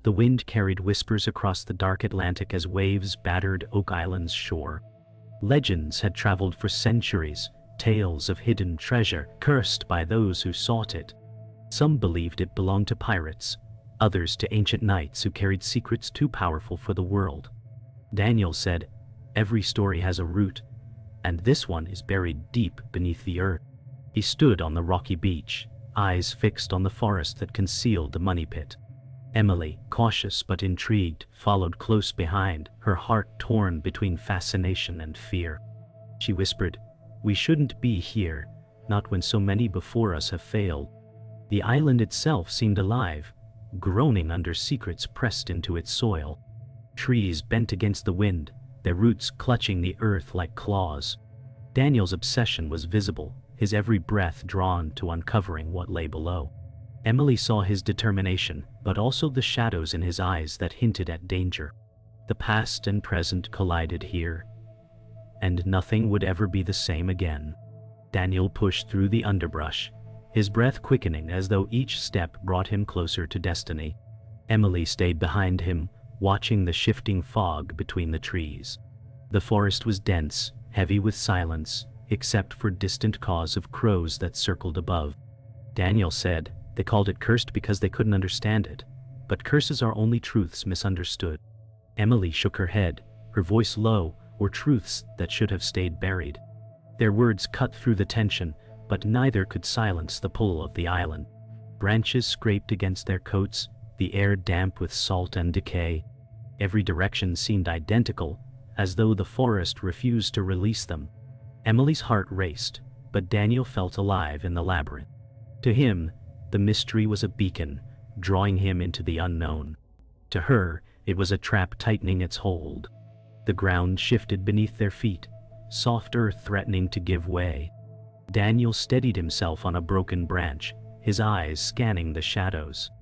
The wind carried whispers across the dark Atlantic as waves battered Oak Island's shore. Legends had traveled for centuries, tales of hidden treasure cursed by those who sought it. Some believed it belonged to pirates, others to ancient knights who carried secrets too powerful for the world. Daniel said, "Every story has a root, and this one is buried deep beneath the earth." He stood on the rocky beach, eyes fixed on the forest that concealed the money pit. Emily, cautious but intrigued, followed close behind, her heart torn between fascination and fear. She whispered, "We shouldn't be here, not when so many before us have failed." The island itself seemed alive, groaning under secrets pressed into its soil. Trees bent against the wind, their roots clutching the earth like claws. Daniel's obsession was visible, his every breath drawn to uncovering what lay below. Emily saw his determination, but also the shadows in his eyes that hinted at danger. The past and present collided here, and nothing would ever be the same again. Daniel pushed through the underbrush, his breath quickening as though each step brought him closer to destiny. Emily stayed behind him, watching the shifting fog between the trees. The forest was dense, heavy with silence, except for distant caws of crows that circled above. Daniel said, "They called it cursed because they couldn't understand it, but curses are only truths misunderstood." Emily shook her head, her voice low, or truths that should have stayed buried. Their words cut through the tension, but neither could silence the pull of the island. Branches scraped against their coats, the air damp with salt and decay. Every direction seemed identical, as though the forest refused to release them. Emily's heart raced, but Daniel felt alive in the labyrinth. To him, the mystery was a beacon, drawing him into the unknown. To her, it was a trap tightening its hold. The ground shifted beneath their feet, soft earth threatening to give way. Daniel steadied himself on a broken branch, his eyes scanning the shadows.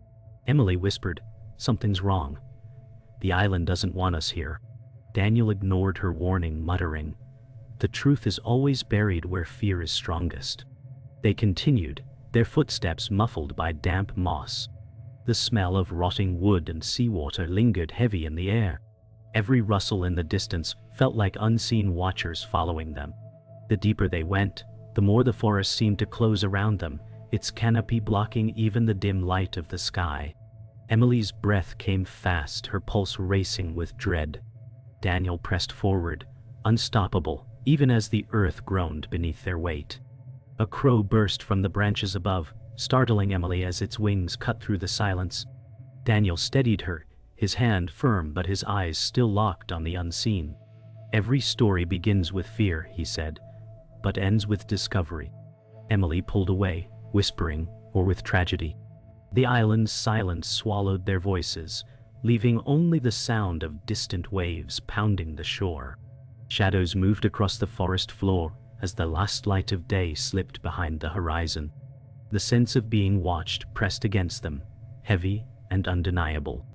Emily whispered, "Something's wrong. The island doesn't want us here." Daniel ignored her warning, muttering, "The truth is always buried where fear is strongest." They continued, their footsteps muffled by damp moss. The smell of rotting wood and seawater lingered heavy in the air. Every rustle in the distance felt like unseen watchers following them. The deeper they went, the more the forest seemed to close around them, its canopy blocking even the dim light of the sky. Emily's breath came fast, her pulse racing with dread. Daniel pressed forward, unstoppable, even as the earth groaned beneath their weight. A crow burst from the branches above, startling Emily as its wings cut through the silence. Daniel steadied her, his hand firm but his eyes still locked on the unseen. "Every story begins with fear," he said, "but ends with discovery." Emily pulled away, whispering, "or with tragedy." The island's silence swallowed their voices, leaving only the sound of distant waves pounding the shore. Shadows moved across the forest floor as the last light of day slipped behind the horizon. The sense of being watched pressed against them, heavy and undeniable.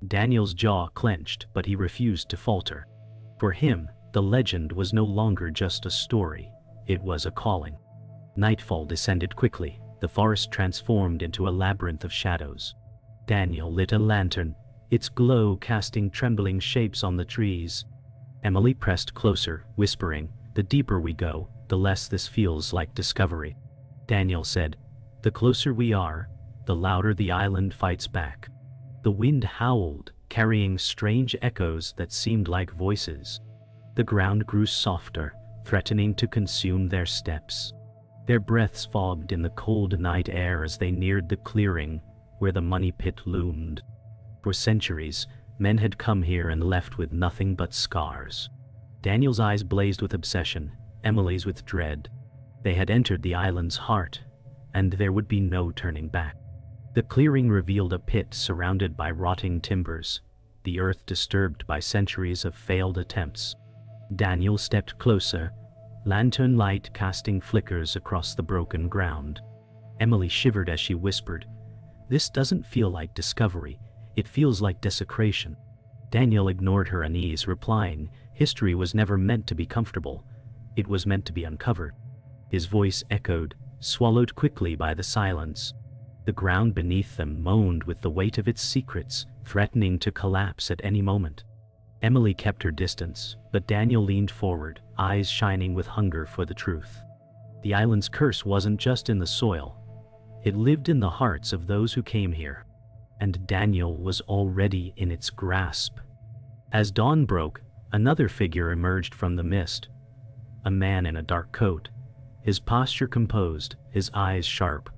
Daniel's jaw clenched, but he refused to falter. For him, the legend was no longer just a story, it was a calling. Nightfall descended quickly, the forest transformed into a labyrinth of shadows. Daniel lit a lantern, its glow casting trembling shapes on the trees. Emily pressed closer, whispering, "The deeper we go, the less this feels like discovery." Daniel said, "The closer we are, the louder the island fights back." The wind howled, carrying strange echoes that seemed like voices. The ground grew softer, threatening to consume their steps. Their breaths fogged in the cold night air as they neared the clearing where the money pit loomed. For centuries, men had come here and left with nothing but scars. Daniel's eyes blazed with obsession, Emily's with dread. They had entered the island's heart, and there would be no turning back. The clearing revealed a pit surrounded by rotting timbers, the earth disturbed by centuries of failed attempts. Daniel stepped closer, lantern light casting flickers across the broken ground. Emily shivered as she whispered, "This doesn't feel like discovery, it feels like desecration." Daniel ignored her unease, replying, "History was never meant to be comfortable, it was meant to be uncovered." His voice echoed, swallowed quickly by the silence. The ground beneath them moaned with the weight of its secrets, threatening to collapse at any moment. Emily kept her distance, but Daniel leaned forward, eyes shining with hunger for the truth. The island's curse wasn't just in the soil. It lived in the hearts of those who came here. And Daniel was already in its grasp. As dawn broke, another figure emerged from the mist. A man in a dark coat, his posture composed, his eyes sharp.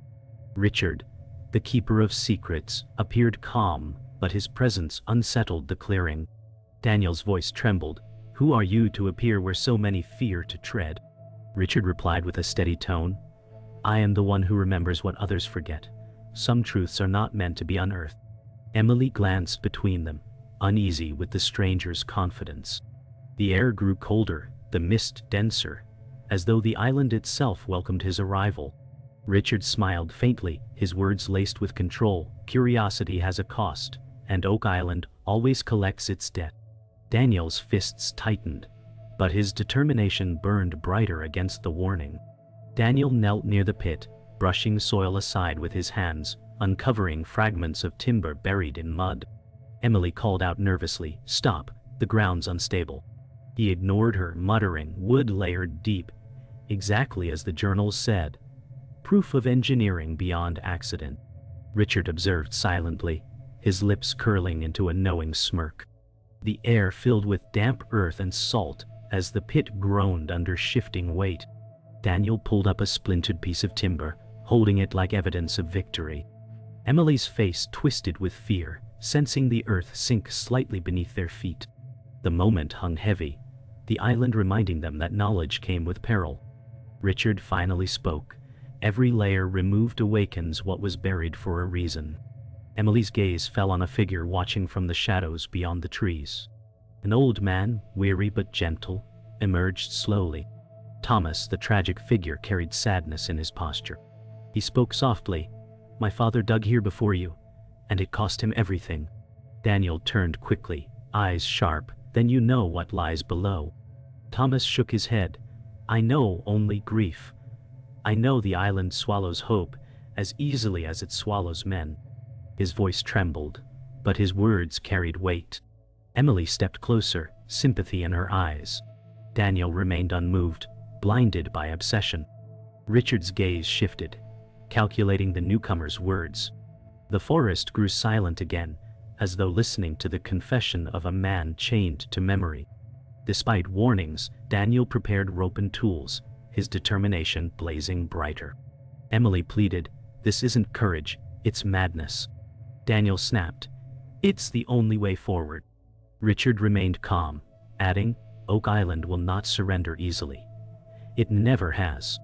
Richard, the keeper of secrets, appeared calm, but his presence unsettled the clearing. Daniel's voice trembled. "Who are you to appear where so many fear to tread?" Richard replied with a steady tone. "I am the one who remembers what others forget. Some truths are not meant to be unearthed." Emily glanced between them, uneasy with the stranger's confidence. The air grew colder, the mist denser, as though the island itself welcomed his arrival. Richard smiled faintly, his words laced with control. "Curiosity has a cost, and Oak Island always collects its debt." Daniel's fists tightened, but his determination burned brighter against the warning. Daniel knelt near the pit, brushing soil aside with his hands, uncovering fragments of timber buried in mud. Emily called out nervously, "Stop, the ground's unstable." He ignored her, muttering, "Wood layered deep, exactly as the journals said. Proof of engineering beyond accident." Richard observed silently, his lips curling into a knowing smirk. The air filled with damp earth and salt as the pit groaned under shifting weight. Daniel pulled up a splintered piece of timber, holding it like evidence of victory. Emily's face twisted with fear, sensing the earth sink slightly beneath their feet. The moment hung heavy, the island reminding them that knowledge came with peril. Richard finally spoke. "Every layer removed awakens what was buried for a reason." Emily's gaze fell on a figure watching from the shadows beyond the trees. An old man, weary but gentle, emerged slowly. Thomas, the tragic figure, carried sadness in his posture. He spoke softly, "My father dug here before you, and it cost him everything." Daniel turned quickly, eyes sharp. "Then you know what lies below." Thomas shook his head. "I know only grief. I know the island swallows hope as easily as it swallows men." His voice trembled, but his words carried weight. Emily stepped closer, sympathy in her eyes. Daniel remained unmoved, blinded by obsession. Richard's gaze shifted, calculating the newcomer's words. The forest grew silent again, as though listening to the confession of a man chained to memory. Despite warnings, Daniel prepared rope and tools, his determination blazing brighter. Emily pleaded, "This isn't courage, it's madness." Daniel snapped, "It's the only way forward." Richard remained calm, adding, "Oak Island will not surrender easily. It never has."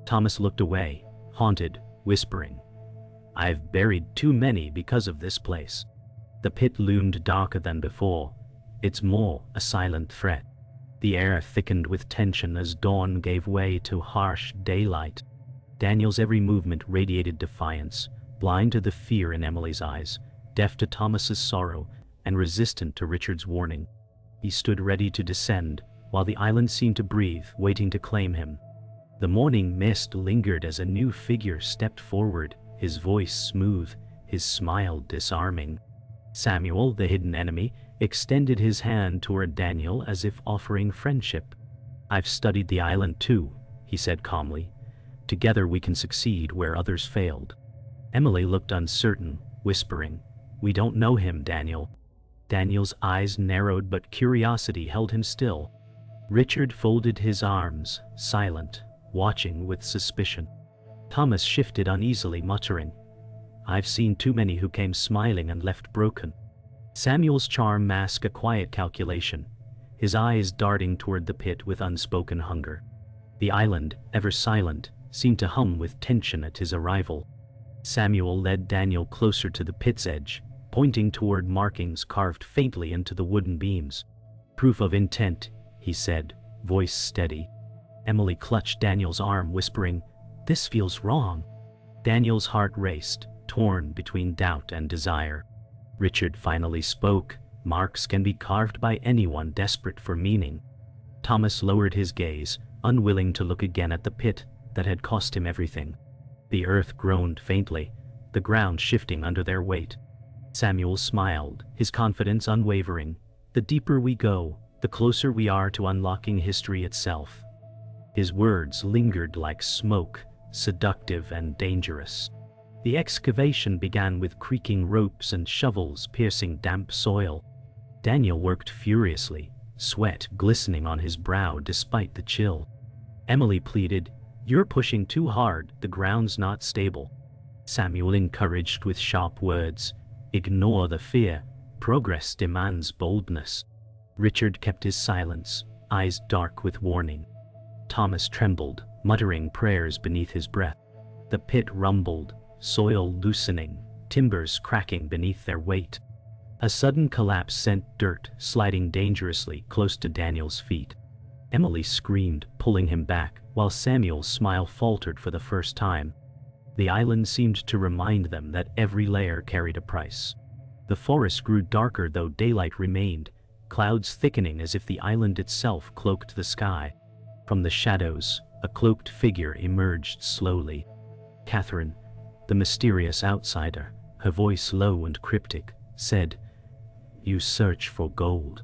Thomas looked away, haunted, whispering, "I've buried too many because of this place." The pit loomed darker than before, its maw a silent threat. The air thickened with tension as dawn gave way to harsh daylight. Daniel's every movement radiated defiance, blind to the fear in Emily's eyes, deaf to Thomas's sorrow, and resistant to Richard's warning. He stood ready to descend, while the island seemed to breathe, waiting to claim him. The morning mist lingered as a new figure stepped forward, his voice smooth, his smile disarming. Samuel, the hidden enemy, extended his hand toward Daniel as if offering friendship. "I've studied the island too," he said calmly. "Together we can succeed where others failed." Emily looked uncertain, whispering, "We don't know him, Daniel." Daniel's eyes narrowed, but curiosity held him still. Richard folded his arms, silent, watching with suspicion. Thomas shifted uneasily, muttering, "I've seen too many who came smiling and left broken." Samuel's charm masked a quiet calculation, his eyes darting toward the pit with unspoken hunger. The island, ever silent, seemed to hum with tension at his arrival. Samuel led Daniel closer to the pit's edge, pointing toward markings carved faintly into the wooden beams. "Proof of intent," he said, voice steady. Emily clutched Daniel's arm, whispering, "This feels wrong." Daniel's heart raced, torn between doubt and desire. Richard finally spoke, "Marks can be carved by anyone desperate for meaning." Thomas lowered his gaze, unwilling to look again at the pit that had cost him everything. The earth groaned faintly, the ground shifting under their weight. Samuel smiled, his confidence unwavering. The deeper we go, the closer we are to unlocking history itself. His words lingered like smoke, seductive and dangerous. The excavation began with creaking ropes and shovels piercing damp soil. Daniel worked furiously, sweat glistening on his brow despite the chill. Emily pleaded, "You're pushing too hard, the ground's not stable." Samuel encouraged with sharp words, "Ignore the fear, progress demands boldness." Richard kept his silence, eyes dark with warning. Thomas trembled, muttering prayers beneath his breath. The pit rumbled, soil loosening, timbers cracking beneath their weight. A sudden collapse sent dirt sliding dangerously close to Daniel's feet. Emily screamed, pulling him back, while Samuel's smile faltered for the first time. The island seemed to remind them that every layer carried a price. The forest grew darker though daylight remained, clouds thickening as if the island itself cloaked the sky. From the shadows, a cloaked figure emerged slowly. Catherine, the mysterious outsider, her voice low and cryptic, said, "You search for gold,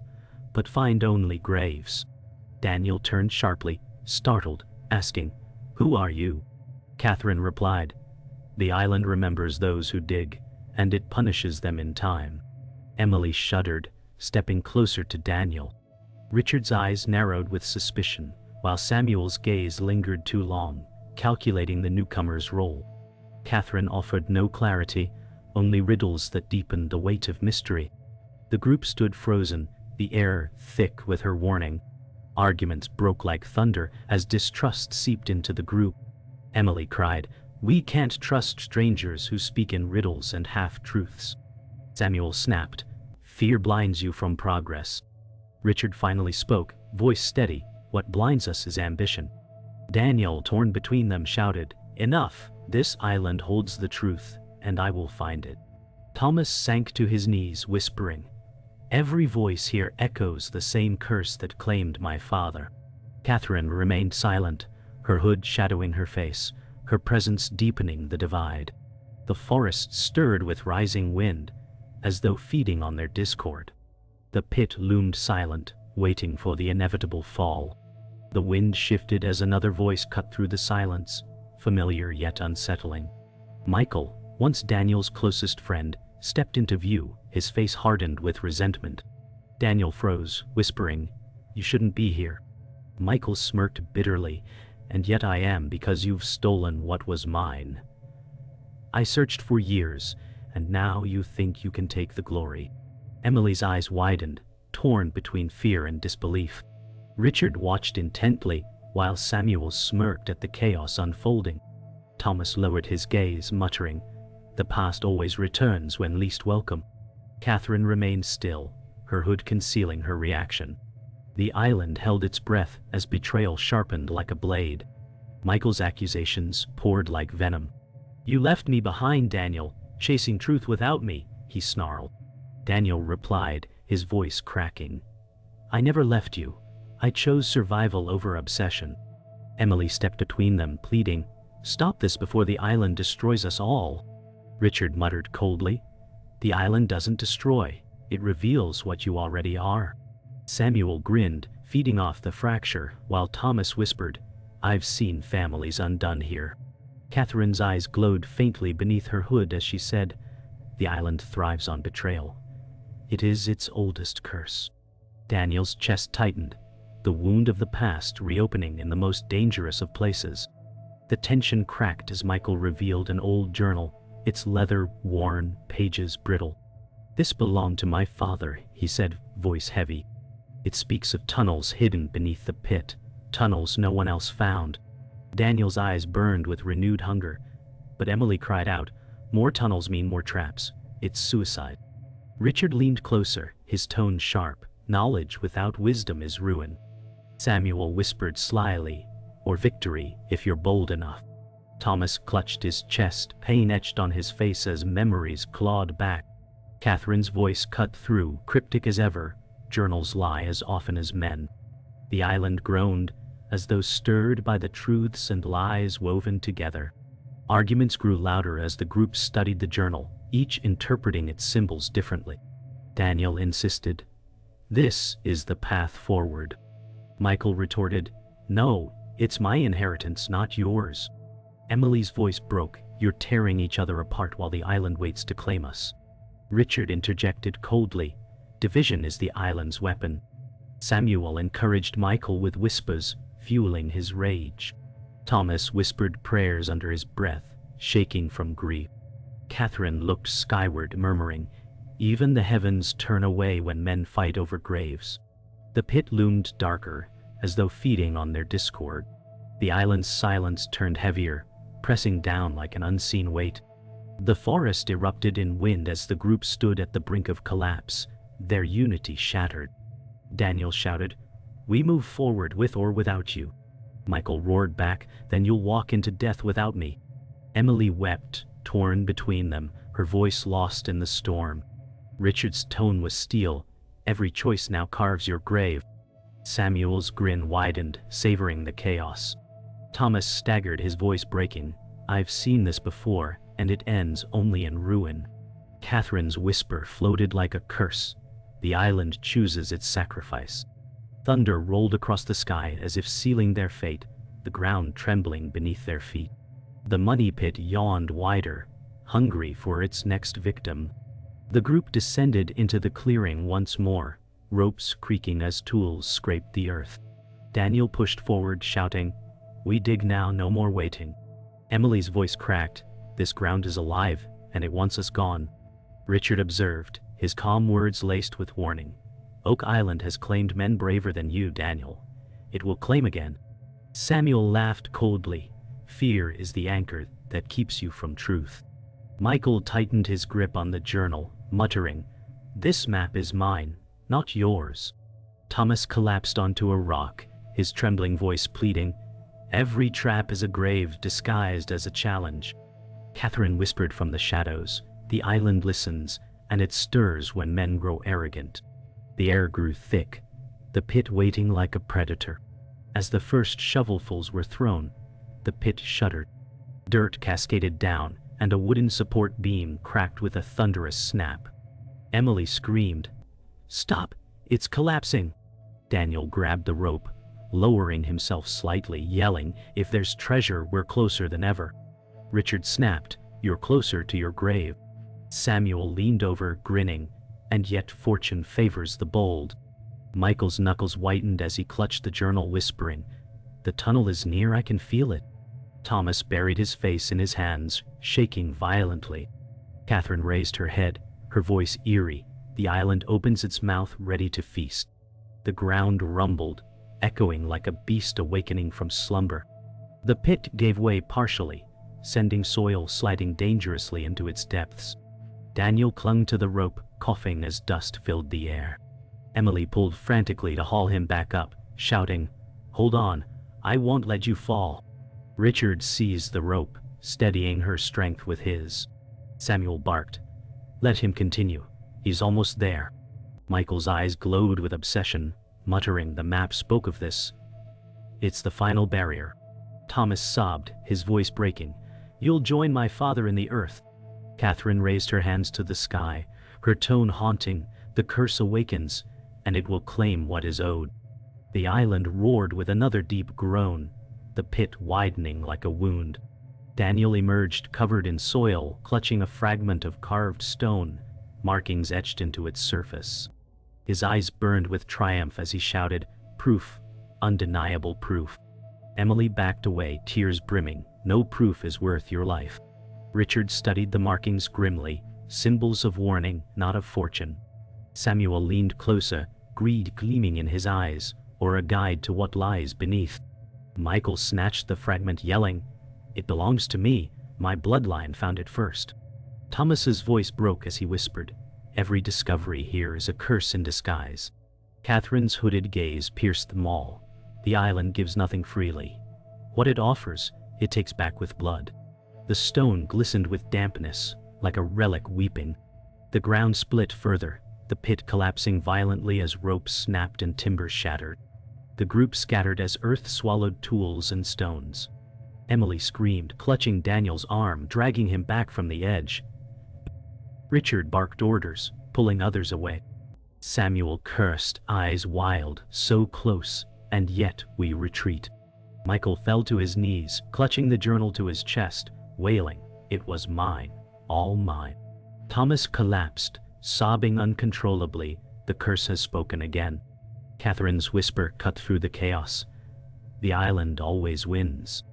but find only graves." Daniel turned sharply, startled, asking, "Who are you?" Catherine replied, "The island remembers those who dig, and it punishes them in time." Emily shuddered, stepping closer to Daniel. Richard's eyes narrowed with suspicion, while Samuel's gaze lingered too long, calculating the newcomer's role. Catherine offered no clarity, only riddles that deepened the weight of mystery. The group stood frozen, the air thick with her warning. Arguments broke like thunder as distrust seeped into the group. Emily cried, "We can't trust strangers who speak in riddles and half-truths." Samuel snapped, "Fear blinds you from progress." Richard finally spoke, voice steady, "What blinds us is ambition." Daniel, torn between them, shouted, "Enough! This island holds the truth, and I will find it." Thomas sank to his knees, whispering, "Every voice here echoes the same curse that claimed my father." Catherine remained silent, her hood shadowing her face, her presence deepening the divide. The forest stirred with rising wind, as though feeding on their discord. The pit loomed silent, waiting for the inevitable fall. The wind shifted as another voice cut through the silence, familiar yet unsettling. Michael, once Daniel's closest friend, stepped into view, his face hardened with resentment. Daniel froze, whispering, "You shouldn't be here." Michael smirked bitterly, "And yet I am, because you've stolen what was mine. I searched for years, and now you think you can take the glory." Emily's eyes widened, torn between fear and disbelief. Richard watched intently, while Samuel smirked at the chaos unfolding. Thomas lowered his gaze, muttering, "The past always returns when least welcome." Catherine remained still, her hood concealing her reaction. The island held its breath as betrayal sharpened like a blade. Michael's accusations poured like venom. "You left me behind, Daniel, chasing truth without me," he snarled. Daniel replied, his voice cracking, "I never left you. I chose survival over obsession." Emily stepped between them, pleading, "Stop this before the island destroys us all." Richard muttered coldly, "The island doesn't destroy, it reveals what you already are." Samuel grinned, feeding off the fracture, while Thomas whispered, "I've seen families undone here." Catherine's eyes glowed faintly beneath her hood as she said, "The island thrives on betrayal. It is its oldest curse." Daniel's chest tightened, the wound of the past reopening in the most dangerous of places. The tension cracked as Michael revealed an old journal, its leather worn, pages brittle. "This belonged to my father," he said, voice heavy. "It speaks of tunnels hidden beneath the pit, tunnels no one else found." Daniel's eyes burned with renewed hunger, but Emily cried out, "More tunnels mean more traps. It's suicide." Richard leaned closer, his tone sharp, "Knowledge without wisdom is ruin." Samuel whispered slyly, "Or victory, if you're bold enough." Thomas clutched his chest, pain etched on his face as memories clawed back. Catherine's voice cut through, cryptic as ever, "Journals lie as often as men." The island groaned, as though stirred by the truths and lies woven together. Arguments grew louder as the group studied the journal, each interpreting its symbols differently. Daniel insisted, "This is the path forward." Michael retorted, "No, it's my inheritance, not yours." Emily's voice broke, "You're tearing each other apart while the island waits to claim us." Richard interjected coldly, "Division is the island's weapon." Samuel encouraged Michael with whispers, fueling his rage. Thomas whispered prayers under his breath, shaking from grief. Catherine looked skyward, murmuring, "Even the heavens turn away when men fight over graves." The pit loomed darker, as though feeding on their discord. The island's silence turned heavier, pressing down like an unseen weight. The forest erupted in wind as the group stood at the brink of collapse, their unity shattered. Daniel shouted, "We move forward with or without you." Michael roared back, "Then you'll walk into death without me." Emily wept, torn between them, her voice lost in the storm. Richard's tone was steel, "Every choice now carves your grave." Samuel's grin widened, savoring the chaos. Thomas staggered, his voice breaking, "I've seen this before, and it ends only in ruin." Catherine's whisper floated like a curse, "The island chooses its sacrifice." Thunder rolled across the sky as if sealing their fate, the ground trembling beneath their feet. The money pit yawned wider, hungry for its next victim. The group descended into the clearing once more, ropes creaking as tools scraped the earth. Daniel pushed forward, shouting, "We dig now, no more waiting." Emily's voice cracked, "This ground is alive, and it wants us gone." Richard observed, his calm words laced with warning, "Oak Island has claimed men braver than you, Daniel. It will claim again." Samuel laughed coldly, "Fear is the anchor that keeps you from truth." Michael tightened his grip on the journal, muttering, "This map is mine, not yours." Thomas collapsed onto a rock, his trembling voice pleading, "Every trap is a grave disguised as a challenge." Catherine whispered from the shadows, "The island listens, and it stirs when men grow arrogant." The air grew thick, the pit waiting like a predator. As the first shovelfuls were thrown, the pit shuddered. Dirt cascaded down, and a wooden support beam cracked with a thunderous snap. Emily screamed, "Stop! It's collapsing!" Daniel grabbed the rope, lowering himself slightly, yelling, "If there's treasure, we're closer than ever." Richard snapped, "You're closer to your grave." Samuel leaned over, grinning, "And yet fortune favors the bold." Michael's knuckles whitened as he clutched the journal, whispering, "The tunnel is near, I can feel it." Thomas buried his face in his hands, shaking violently. Catherine raised her head, her voice eerie, "The island opens its mouth, ready to feast." The ground rumbled, echoing like a beast awakening from slumber. The pit gave way partially, sending soil sliding dangerously into its depths. Daniel clung to the rope, coughing as dust filled the air. Emily pulled frantically to haul him back up, shouting, "Hold on, I won't let you fall." Richard seized the rope, steadying her strength with his. Samuel barked, "Let him continue, he's almost there." Michael's eyes glowed with obsession, muttering, "The map spoke of this. It's the final barrier." Thomas sobbed, his voice breaking, "You'll join my father in the earth." Catherine raised her hands to the sky, her tone haunting, "The curse awakens, and it will claim what is owed." The island roared with another deep groan, the pit widening like a wound. Daniel emerged covered in soil, clutching a fragment of carved stone, markings etched into its surface. His eyes burned with triumph as he shouted, "Proof, undeniable proof." Emily backed away, tears brimming, "No proof is worth your life." Richard studied the markings grimly, symbols of warning, not of fortune. Samuel leaned closer, greed gleaming in his eyes, or a guide to what lies beneath. Michael snatched the fragment, yelling, "It belongs to me, my bloodline found it first." Thomas's voice broke as he whispered, "Every discovery here is a curse in disguise." Catherine's hooded gaze pierced them all. "The island gives nothing freely. What it offers, it takes back with blood." The stone glistened with dampness, like a relic weeping. The ground split further, the pit collapsing violently as ropes snapped and timbers shattered. The group scattered as earth swallowed tools and stones. Emily screamed, clutching Daniel's arm, dragging him back from the edge. Richard barked orders, pulling others away. Samuel cursed, eyes wild, so close, and yet we retreat. Michael fell to his knees, clutching the journal to his chest, wailing, "It was mine, all mine." Thomas collapsed, sobbing uncontrollably. "The curse has spoken again." Catherine's whisper cut through the chaos. "The island always wins."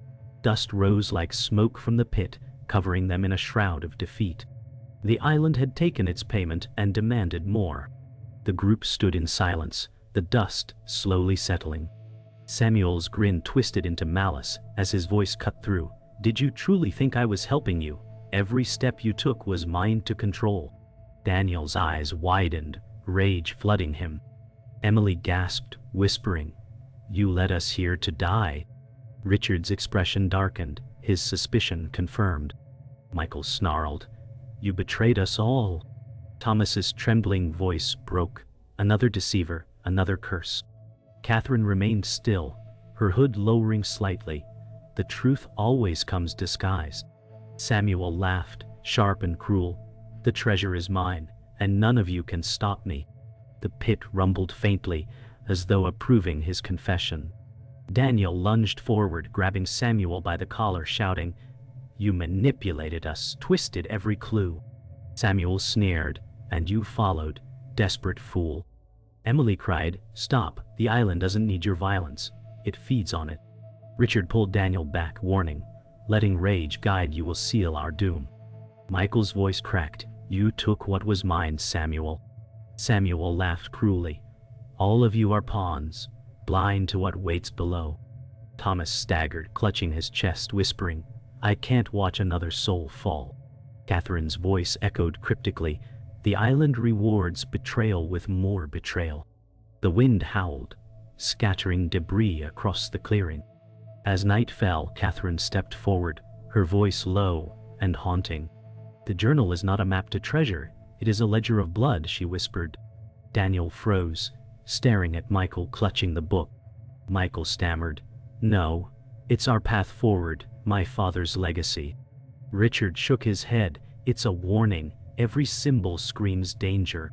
Dust rose like smoke from the pit, covering them in a shroud of defeat. The island had taken its payment and demanded more. The group stood in silence, the dust slowly settling. Samuel's grin twisted into malice as his voice cut through. "Did you truly think I was helping you? Every step you took was mine to control." Daniel's eyes widened, rage flooding him. Emily gasped, whispering, "You led us here to die." Richard's expression darkened, his suspicion confirmed. Michael snarled, "You betrayed us all." Thomas's trembling voice broke. "Another deceiver, another curse." Catherine remained still, her hood lowering slightly. "The truth always comes disguised." Samuel laughed, sharp and cruel. "The treasure is mine, and none of you can stop me." The pit rumbled faintly, as though approving his confession. Daniel lunged forward, grabbing Samuel by the collar, shouting, "You manipulated us, twisted every clue." Samuel sneered, "And you followed, desperate fool." Emily cried, "Stop, the island doesn't need your violence. It feeds on it." Richard pulled Daniel back, warning, "Letting rage guide you will seal our doom." Michael's voice cracked, "You took what was mine, Samuel." Samuel laughed cruelly, "All of you are pawns, blind to what waits below." Thomas staggered, clutching his chest, whispering, "I can't watch another soul fall." Catherine's voice echoed cryptically, "The island rewards betrayal with more betrayal." The wind howled, scattering debris across the clearing. As night fell, Catherine stepped forward, her voice low and haunting. "The journal is not a map to treasure, it is a ledger of blood," she whispered. Daniel froze, staring at Michael, clutching the book. Michael stammered, "No, it's our path forward, my father's legacy." Richard shook his head, "It's a warning, every symbol screams danger."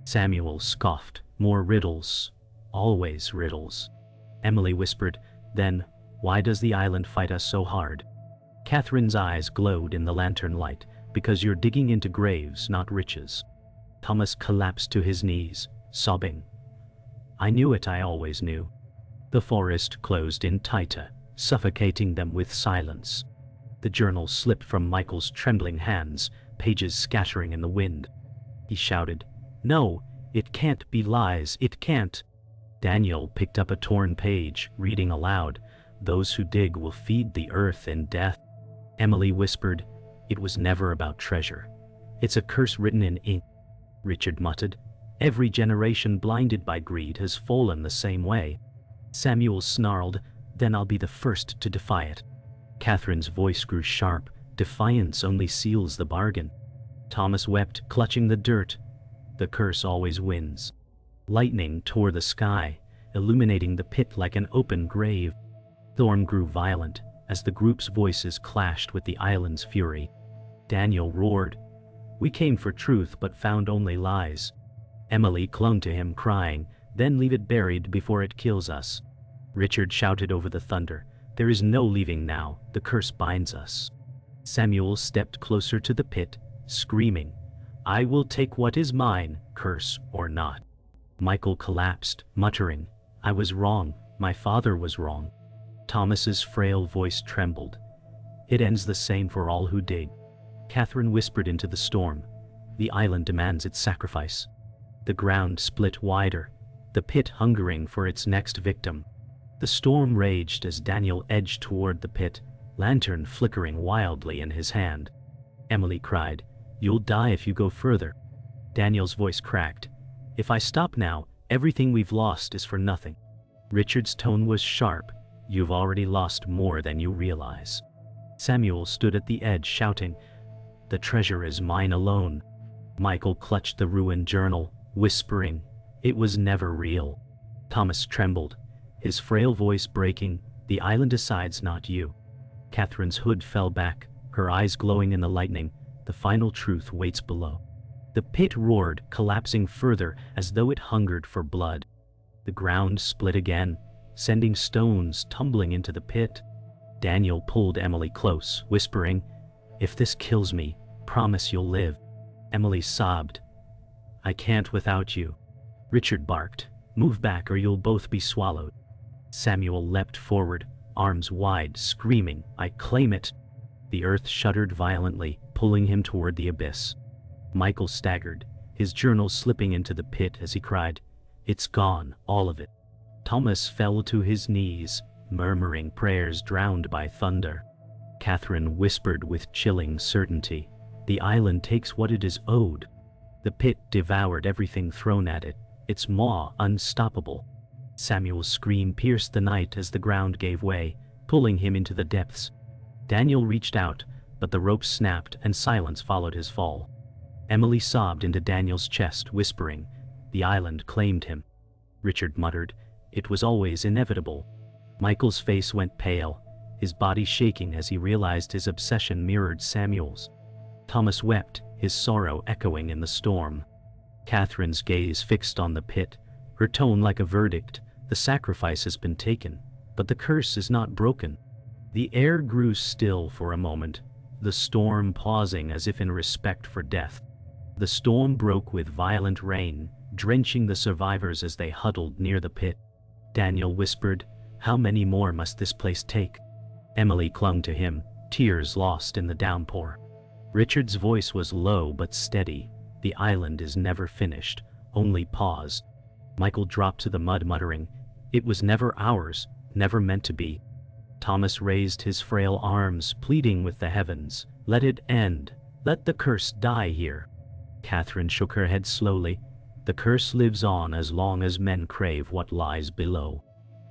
Samuel scoffed, "More riddles, always riddles." Emily whispered, "Then, why does the island fight us so hard?" Catherine's eyes glowed in the lantern light, "Because you're digging into graves, not riches." Thomas collapsed to his knees, sobbing, "I knew it, I always knew." The forest closed in tighter, suffocating them with silence. The journal slipped from Michael's trembling hands, pages scattering in the wind. He shouted, "No, it can't be lies, it can't." Daniel picked up a torn page, reading aloud, "Those who dig will feed the earth in death." Emily whispered, "It was never about treasure. It's a curse written in ink." Richard muttered, "Every generation blinded by greed has fallen the same way." Samuel snarled, "Then I'll be the first to defy it." Catherine's voice grew sharp, "Defiance only seals the bargain." Thomas wept, clutching the dirt. "The curse always wins." Lightning tore the sky, illuminating the pit like an open grave. Storm grew violent as the group's voices clashed with the island's fury. Daniel roared, "We came for truth but found only lies." Emily clung to him, crying, "Then leave it buried before it kills us." Richard shouted over the thunder, "There is no leaving now, the curse binds us." Samuel stepped closer to the pit, screaming, "I will take what is mine, curse or not." Michael collapsed, muttering, "I was wrong, my father was wrong." Thomas's frail voice trembled, "It ends the same for all who dig." Catherine whispered into the storm, "The island demands its sacrifice." The ground split wider, the pit hungering for its next victim. The storm raged as Daniel edged toward the pit, lantern flickering wildly in his hand. Emily cried, "You'll die if you go further." Daniel's voice cracked, "If I stop now, everything we've lost is for nothing." Richard's tone was sharp, "You've already lost more than you realize." Samuel stood at the edge, shouting, "The treasure is mine alone." Michael clutched the ruined journal, whispering, "It was never real." Thomas trembled, his frail voice breaking, "The island decides, not you." Catherine's hood fell back, her eyes glowing in the lightning. The final truth waits below. The pit roared, collapsing further as though it hungered for blood. The ground split again, sending stones tumbling into the pit. Daniel pulled Emily close, whispering, "If this kills me, promise you'll live." Emily sobbed, "I can't without you." Richard barked, "Move back or you'll both be swallowed." Samuel leapt forward, arms wide, screaming, "I claim it." The earth shuddered violently, pulling him toward the abyss. Michael staggered, his journal slipping into the pit as he cried, "It's gone, all of it." Thomas fell to his knees, murmuring prayers drowned by thunder. Catherine whispered with chilling certainty, "The island takes what it is owed." The pit devoured everything thrown at it, its maw unstoppable. Samuel's scream pierced the night as the ground gave way, pulling him into the depths. Daniel reached out, but the rope snapped and silence followed his fall. Emily sobbed into Daniel's chest, whispering, "The island claimed him." Richard muttered, "It was always inevitable." Michael's face went pale, his body shaking as he realized his obsession mirrored Samuel's. Thomas wept, his sorrow echoing in the storm. Catherine's gaze fixed on the pit, her tone like a verdict. "The sacrifice has been taken, but the curse is not broken." The air grew still for a moment, the storm pausing as if in respect for death. The storm broke with violent rain, drenching the survivors as they huddled near the pit. Daniel whispered, "How many more must this place take?" Emily clung to him, tears lost in the downpour. Richard's voice was low but steady. "The island is never finished, only paused." Michael dropped to the mud, muttering, "It was never ours, never meant to be." Thomas raised his frail arms, pleading with the heavens, "Let it end. Let the curse die here." Catherine shook her head slowly. "The curse lives on as long as men crave what lies below."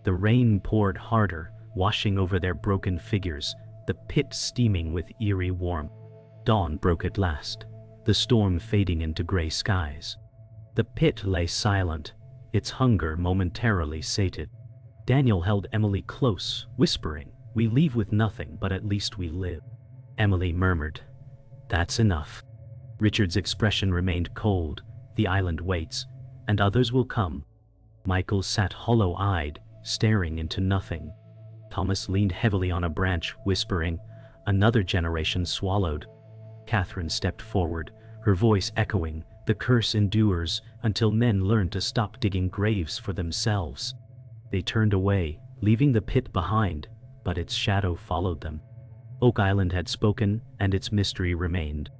The rain poured harder, washing over their broken figures, the pit steaming with eerie warmth. Dawn broke at last, the storm fading into gray skies. The pit lay silent, its hunger momentarily sated. Daniel held Emily close, whispering, "We leave with nothing, but at least we live." Emily murmured, "That's enough." Richard's expression remained cold. "The island waits, and others will come." Michael sat hollow-eyed, staring into nothing. Thomas leaned heavily on a branch, whispering, "Another generation swallowed." Catherine stepped forward, her voice echoing, "The curse endures until men learn to stop digging graves for themselves." They turned away, leaving the pit behind, but its shadow followed them. Oak Island had spoken, and its mystery remained.